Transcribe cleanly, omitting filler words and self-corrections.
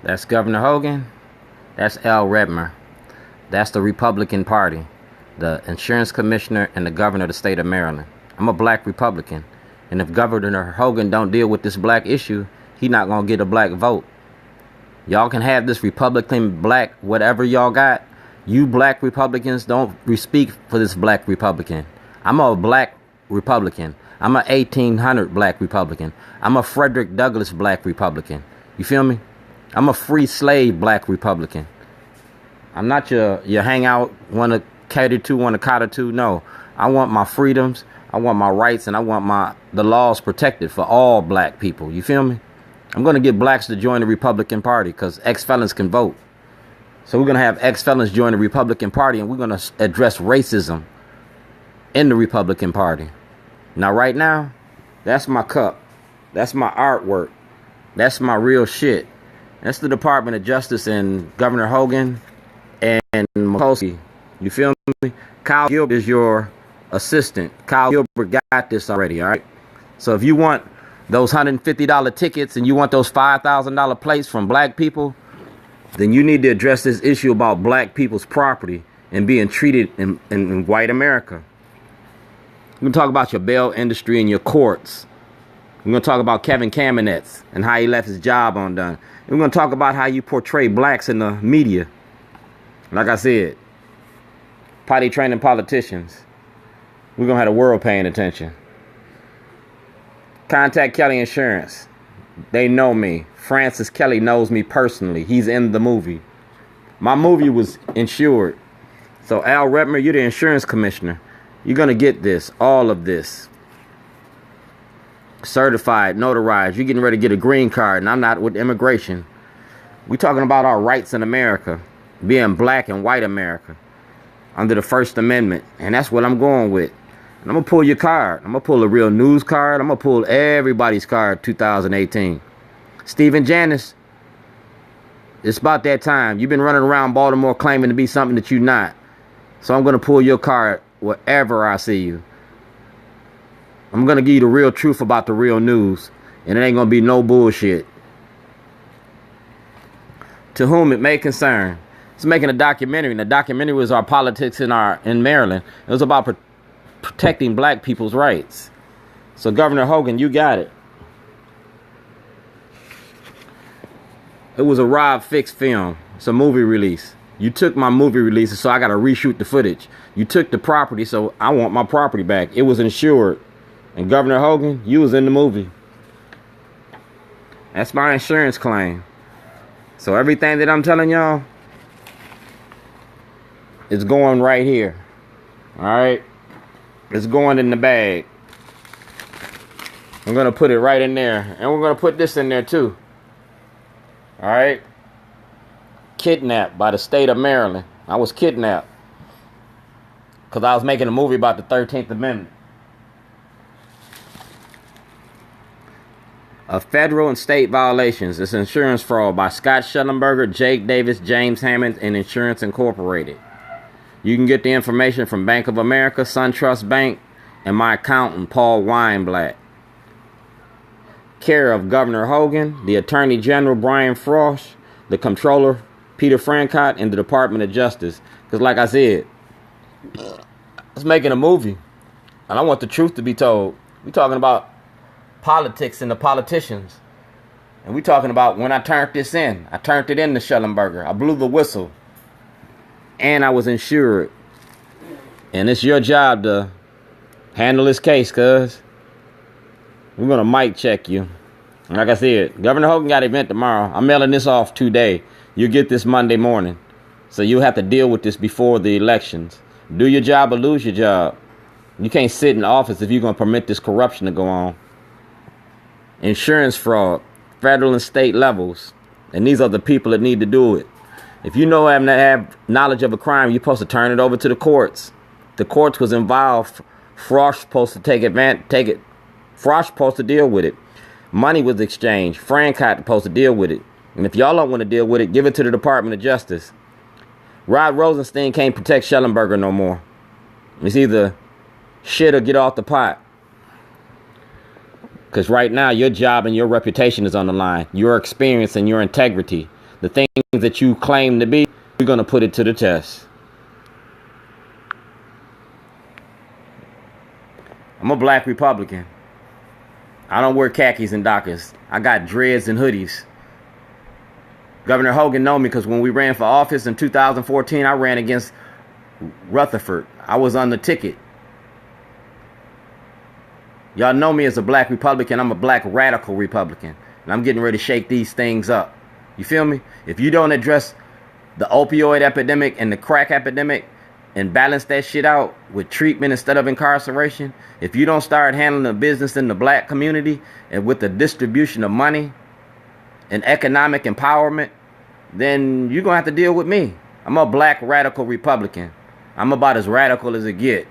That's Governor Hogan. That's Al Redmer. That's the Republican Party, the insurance commissioner and the governor of the state of Maryland. I'm a black Republican. And if Governor Hogan don't deal with this black issue, he not going to get a black vote. Y'all can have this Republican, black, whatever y'all got. You black Republicans don't speak for this black Republican. I'm a black Republican. I'm a 1800 black Republican. I'm a Frederick Douglass black Republican. You feel me? I'm a free slave black Republican. I'm not your hangout, want to cater to, want to cotter to. No, I want my freedoms. I want my rights, and I want the laws protected for all black people. You feel me? I'm going to get blacks to join the Republican Party because ex-felons can vote. So we're going to have ex-felons join the Republican Party, and we're going to address racism in the Republican Party. Now, right now, that's my cup. That's my artwork. That's my real shit. That's the Department of Justice and Governor Hogan and Mikulski. You feel me? Kyle Gilbert is your assistant. Kyle Gilbert got this already, all right? So if you want those $150 tickets and you want those $5,000 plates from black people, then you need to address this issue about black people's property and being treated in white America. We're going to talk about your bail industry and your courts. We're going to talk about Kevin Kamenetz and how he left his job undone. And we're going to talk about how you portray blacks in the media. Like I said, potty training politicians. We're going to have the world paying attention. Contact Kelly Insurance. They know me. Francis Kelly knows me personally. He's in the movie. My movie was insured. So Al Redmer, you're the insurance commissioner. You're going to get this, all of this. Certified, notarized. You're getting ready to get a green card, and I'm not with immigration. We're talking about our rights in America, being black and white America under the First Amendment. And that's what I'm going with. And I'm going to pull your card. I'm going to pull a real news card. I'm going to pull everybody's card 2018. Stephen Janis, it's about that time. You've been running around Baltimore claiming to be something that you're not. So I'm going to pull your card wherever I see you. I'm going to give you the real truth about the real news. And it ain't going to be no bullshit. To whom it may concern. It's making a documentary. And the documentary was our politics in Maryland. It was about protecting black people's rights. So Governor Hogan, you got it. It was a Rob Fix film. It's a movie release. You took my movie release, so I got to reshoot the footage. You took the property, so I want my property back. It was insured. And Governor Hogan, you was in the movie. That's my insurance claim. So everything that I'm telling y'all is going right here. All right? It's going in the bag. I'm going to put it right in there. And we're going to put this in there too. All right? Kidnapped by the state of Maryland. I was kidnapped because I was making a movie about the 13th Amendment. Of federal and state violations. It's insurance fraud by Scott Schellenberger, Jake Davis, James Hammond, and Insurance Incorporated. You can get the information from Bank of America, SunTrust Bank, and my accountant, Paul Weinblatt. Care of Governor Hogan, the Attorney General, Brian Frosh, the Comptroller, Peter Francott, and the Department of Justice. Because like I said, it's making a movie. And I want the truth to be told. We're talking about politics and the politicians. And we're talking about when I turned this in. I turned it in to Schellenberger. I blew the whistle. And I was insured. And it's your job to handle this case, cuz. We're going to mic check you. And like I said, Governor Hogan got an event tomorrow. I'm mailing this off today. You'll get this Monday morning. So you'll have to deal with this before the elections. Do your job or lose your job. You can't sit in office if you're going to permit this corruption to go on. Insurance fraud, federal and state levels. And these are the people that need to do it. If you know have knowledge of a crime, you're supposed to turn it over to the courts. The courts was involved. Frosh supposed to take it. Frosh supposed to deal with it. Money was exchanged. Francott supposed to deal with it. And if y'all don't want to deal with it, give it to the Department of Justice. Rod Rosenstein can't protect Schellenberger no more. It's either shit or get off the pot. Because right now, your job and your reputation is on the line. Your experience and your integrity. the things that you claim to be, we're going to put it to the test. I'm a black Republican. I don't wear khakis and dockers. I got dreads and hoodies. Governor Hogan know me because when we ran for office in 2014, I ran against Rutherford. I was on the ticket. Y'all know me as a black Republican. I'm a black radical Republican. And I'm getting ready to shake these things up. You feel me? If you don't address the opioid epidemic and the crack epidemic and balance that shit out with treatment instead of incarceration, if you don't start handling the business in the black community and with the distribution of money and economic empowerment, then you're going to have to deal with me. I'm a black radical Republican. I'm about as radical as it get.